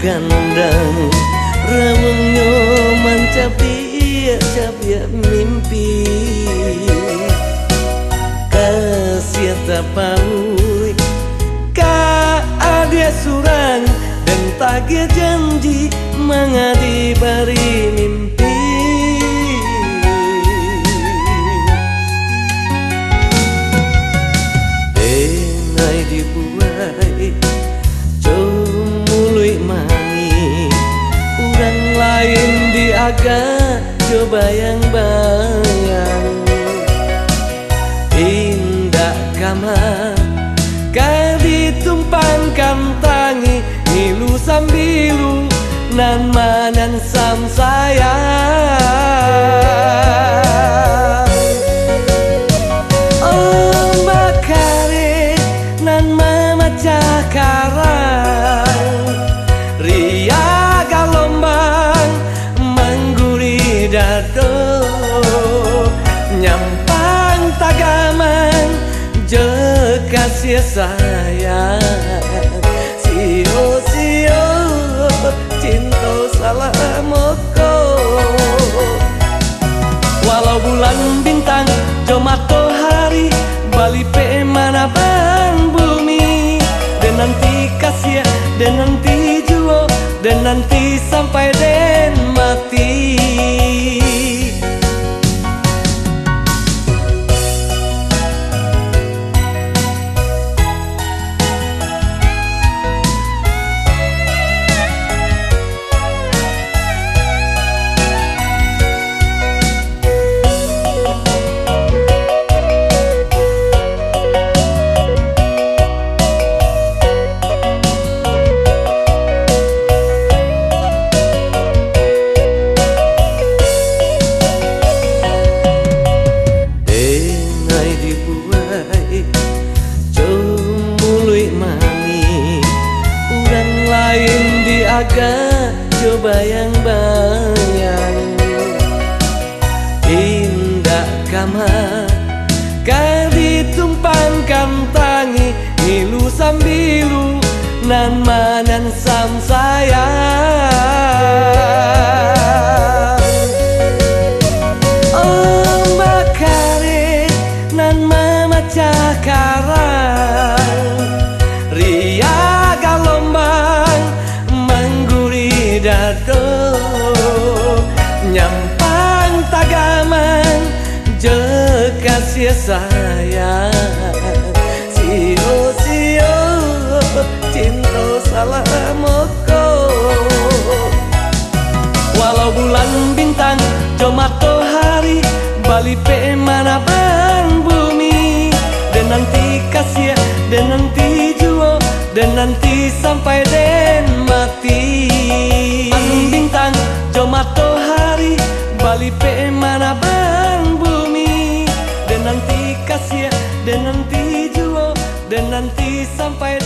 kandang rawengnya mancapia mimpi kasih tapaui ka adia surang dan tagih janji mangadi bari mimpi denai dibuai comului mani urang lain diaga coba yang bayang indah kamar kadi tumpangkan tangi milu sambilu nan manan sam sayang oh makare nan memecah karang ria galombang mengguri dado nyampang tagaman kasih sayang sio cinta salamoko walau bulan bintang jomato hari bali pe mana ban bumi dan nanti kasih dan nanti juo dan nanti sampai den mati agak coba yang bayang indah kamar kadi tumpangkan tangi milu sambilu nan manan sam sayang oh makare nan memecah karang ria galombang dado nyampang tagaman je kasih sayang sio cinta salamoko walau bulan bintang jomato hari bali pe mana ban bumi dan nanti kasih dan nanti juo dan nanti sampai den mati bintang jomato hari bali pe mana ban bumi dan nanti kasih dan nanti juo dan nanti sampai